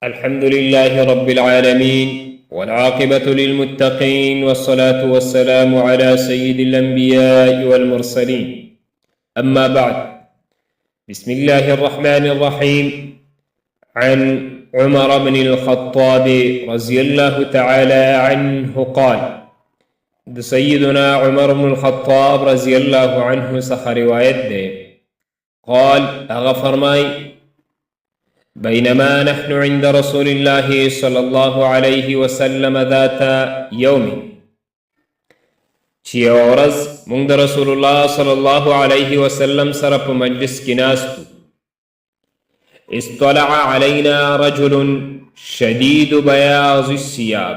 الحمد لله رب العالمين والعاقبة للمتقين والصلاة والسلام على سيد الأنبياء والمرسلين. أما بعد، بسم الله الرحمن الرحيم. عن عمر بن الخطاب رضي الله تعالى عنه قال: سيدنا عمر بن الخطاب رضي الله عنه څخه روایت دی، قال هغه فرمای: بينما نحن عند رسول الله صلى الله عليه وسلم ذات يوم، چې یوه ورځ موږ د رسول الله صلی الله علیه وسلم سره په مجلس کې ناستو. اطلع علينا رجل شدید بیاض الثياب،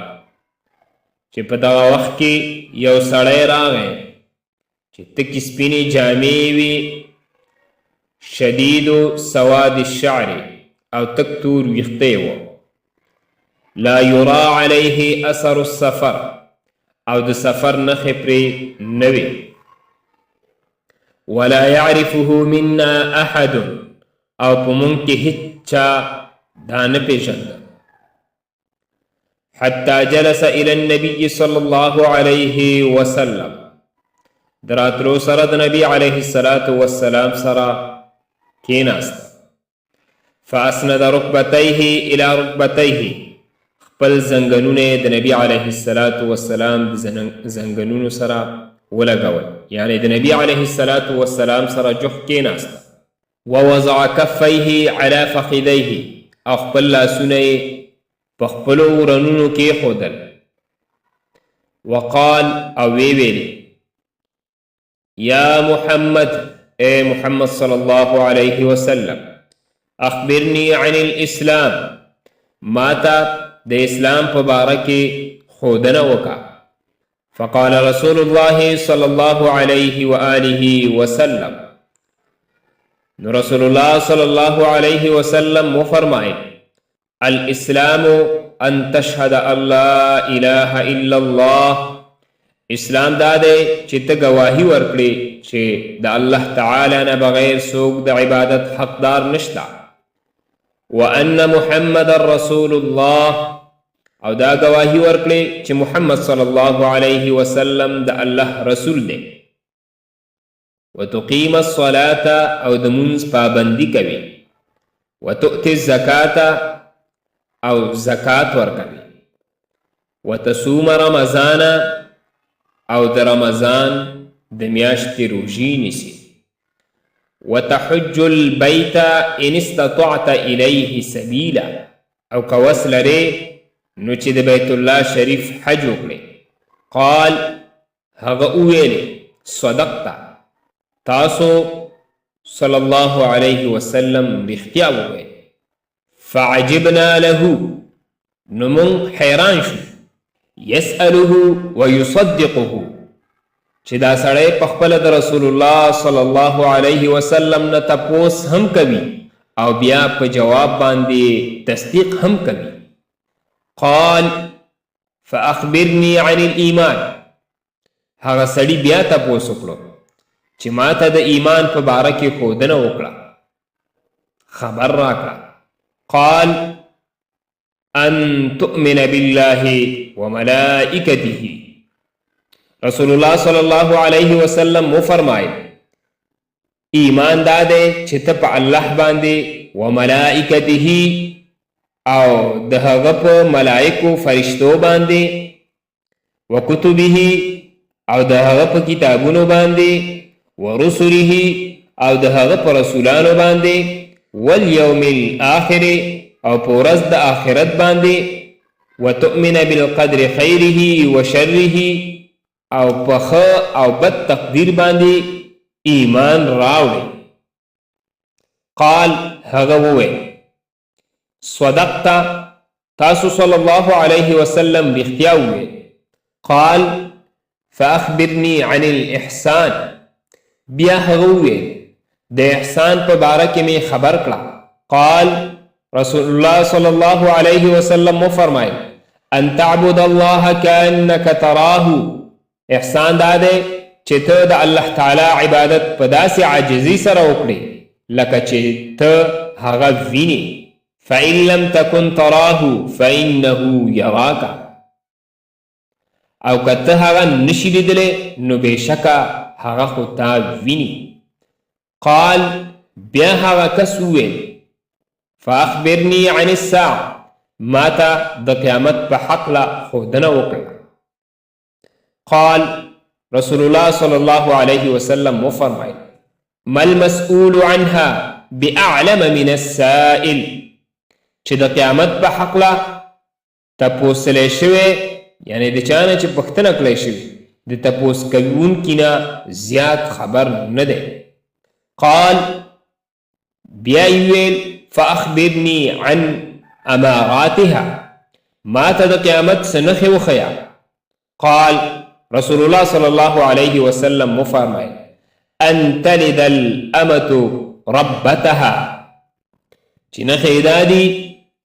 چې په دغه وخت کې یو سړی راغی چې تکې سپینې جامې وي، شدید سواد الشعر او تک تور ویښته و، لا یرا علیه اثر السفر او د سفر نښې پرې نه وې، ولا يعرفه منا احد او په موږ کې هیڅ چا دا نه پېژنده. حتی جلس الى النبي صلی الله علیه وسلم، د راتلو سره د نبي علیه الصلاة والسلام سره کېناسته. فاسند ركبتيه الى ركبتيه، خپل زنګنونه د نبی علیه الصلاة والسلام د زنګنونو سره ولګول، یعنی د نبی علیه الصلاة والسلام سره جوخ کېناسته. ووضع کفیه علی فخذیه، او خپل لاسونه یې په خپلو ورنونو کېښودل. وقال، او ویلې: یا محمد، اے محمد صلی الله علیه وسلم، اخبرنی عن الاسلام، ماتا د اسلام په باره کې ښودنه وکړه. فقال رسول الله صلی الله علیه وآله وسلم، نو رسول الله صلی الله علیه وسلم وفرمایل: الاسلام ان تشهد ان لا اله الا الله، اسلام دا دی چې ته ګواهي ورکړې چې د الله تعالی نه بغیر څوک د عبادت حقدار نشته، وان محمد رسول الله، او دا گواهی ورکړي چې محمد صلی الله علیه وسلم د الله رسول دی. وتقیم الصلاة، او د مونځ پابندي کوي. وتؤتي الزکاة، او زکات ورکوي. وتصوم رمضان، او د رمضان د میاشتې روژې نیسي. وتحج البيت ان استطعت الیه سبیلا، او که وس لرې نو چې د بیت الله شریف حج وکړې. قال، هغه وویلې: صدقت، تاسو صلی الله علیه وسلم رښتیا وویل. فعجبنا له، نو موږ حیران شو. یسأله ویصدقه، چې دا سړی په خپله د رسول الله صلی الله علیه وسلم نه تپوس هم کوي او بیا په جواب باندې تصدیق هم کوي. قال، فاخبرني عن الایمان، هغه سړي بیا تپوس وکړو چې ما ته د ایمان په باره کې ښودنه وکړه، خبر راکړه. قال، ان تؤمن بالله وملائکته، رسول الله صلی الله علیه وسلم وفرمایل: ایمان دا دی چې ته په الله باندې، و ملائکته، او د هغه په ملائکو فرشتو باندې، و کتبه، او د هغه په کتابونو باندې، و رسله، او د هغه په رسولانو باندې، والیوم الاخر، او په ورځ د آخرت باندې، و تؤمن بالقدر خیره و شره، او په ښه او بد تقدیر باندې ایمان راوړي. قال، هغه وویل: صدقت، تاسو صلی الله علیه وسلم رښتیا وویل. قال، فاخبرني عن الاحسان، بیا هغه وویل: د احسان په باره کې مې خبر کړه. قال، رسول الله صلی الله علیه وسلم وفرمایل: ان تعبد الله كأنك تراه، احسان دا دی چې ته د الله تعالی عبادت په داسې عاجزي سره وکړې لکه چې ته هغه وینې. فإن لم تكن تراه فإنه يراك. او کته هغه نشي لیدلی نو بېشکه هغه خو تا ویني. قال بیا هغه کس وویل فأخبرني عن الساعة، ما ته د قیامت په حقله ښودنه وکړه. قال رسول الله صلی الله علیه وسلم وفرمایل ما المسؤول عنها بأعلم من السائل، چې د قیامت په حقله تپوسلی شوی یعنی د چانه چې پوښتنه کړی شوي د تپوس کوونکي نه زیات خبر نه دی. قال بیا یې ویل فأخبرني عن اماراتها، ما ته د قیامت څه نښې وښیه. قال رسول الله صلی الله علیه وسلم وفرمایل ان تلد الامة ربتها، چې نښې یې دا دي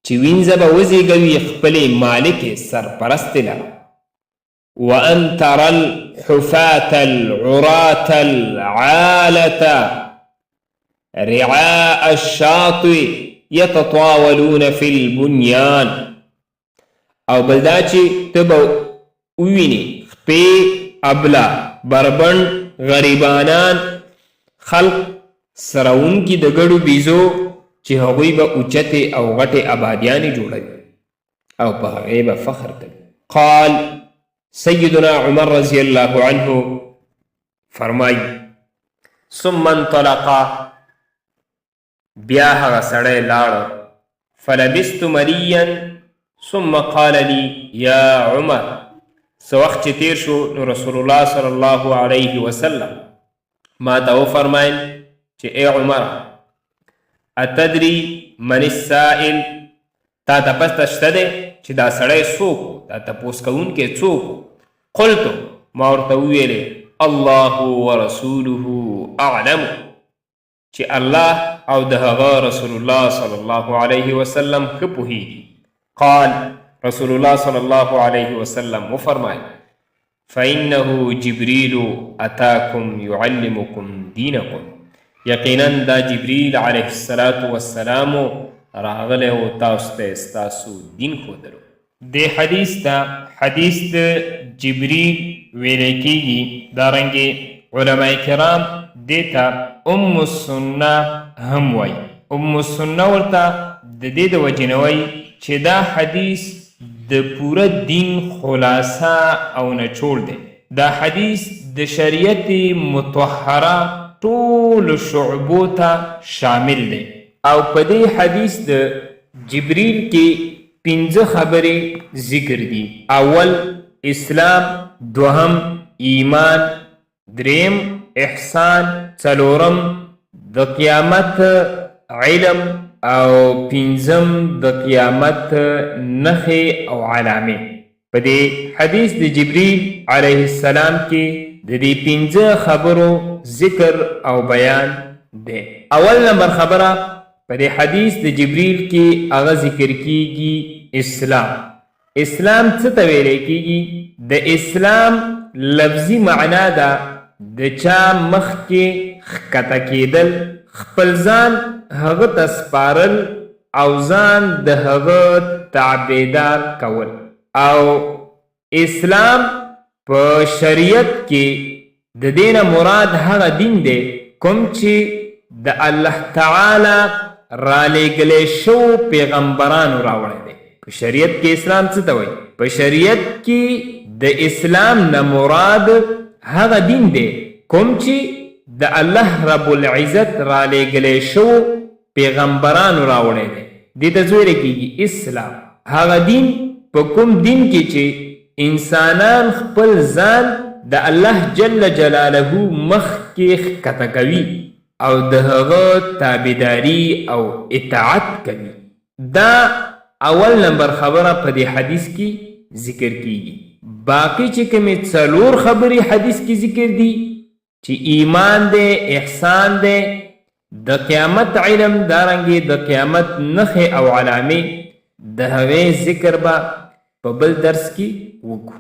چې وینځه به وزیږوي خپلې مالکې سرپرستې لره. وان ترى الحفاة العراة العالة رعاء الشاطئ يتطاولون في البنيان، او بل دا چې ته به ووینې خپې ابله بربند غریبانان خلق سروونکي د ګډو بیزو چې هغوی به اوچتې او غټې آبادیانې جوړوي او په هغې به فخر کوي. قال سیدنا عمر رضی الله عنه فرمایي ثم انطلقا، بیا هغه سړی لاړه. فلبست مليا ثم قال لي يا عمر، څه وخت چې تیر شو نو رسول الله صلی الله علیه وسلم ما ته وفرمایل چې ای عمر اتدري من السائل، تا ته پسته شته دی چې دا سړی څوک، دا تپوس کوونکی څوک؟ قلتو، ما ورته وویلې الله ورسوله اعلم، چې الله او د هغه رسول الله صلی الله علیه وسلم ښه پوهیږي. قال رسول الله صلی الله علیه وسلم وفرمایل فإنه جبریل اتاکم یعلمکم دینکم، یقینا دا جبریل علیه السلام راغلی و تاسو ته ستاسو دین ښودلو. دې حدیث ته حدیث د جبریل ویلی کیږي. دارنګې علماء کرام دې ته ام السنه هم وایي. ام السنه ورته د دې د وجې نه وایي چې دا حدیث د پوره دین خلاصه او نچوړ دی. دا حدیث د شریعت مطهره ټول شعبو ته شامل دی او په دې حدیث د جبریل کې 5 خبرې ذکر دي. اول اسلام، دوهم ایمان، دریم احسان، څلورم د قیامت علم او پنځم د قیامت نښې او علامې. په دې حدیث د جبریل علیه السلام کې د دې 5 خبرو ذکر او بیان دی. اول نمبر خبره په دې حدیث د جبریل کې هغه ذکر کیږي اسلام. اسلام څه ته ویلی کیږي؟ د اسلام لفظي معنا ده د چا مخ کې ښکته کیدل، خپل ځان هغه ته سپارل او ځان د هغه تابعدار کول. او اسلام په شریعت کې د دینه مراد هغه دین دی کوم چې د الله تعالی را لېږلی شو پیغمبرانو راوړی دی. په شریعت کې اسلام څه ته وایي؟ په شریعت کې د اسلام نه مراد هغه دین دی کوم چې د الله رب العزت را لېږلی شو پیغمبرانو راوړی دی. دې ته ویلی کېږي اسلام. هغه دین په کوم دین کې چې انسانان خپل ځان د الله جل جلاله مخ کې ښکته کوي او د هغه تابعداري او اطاعت کوي. دا اول نمبر خبره په دې حدیث کې ذکر کیږي. باقی چې کومې 4 خبرې حدیث کې ذکر دي چې ایمان دی، احسان دی، د قیامت علم، دارنګې د قیامت نښې او علامې، د هغې ذکر به په بل درس کې وکړو.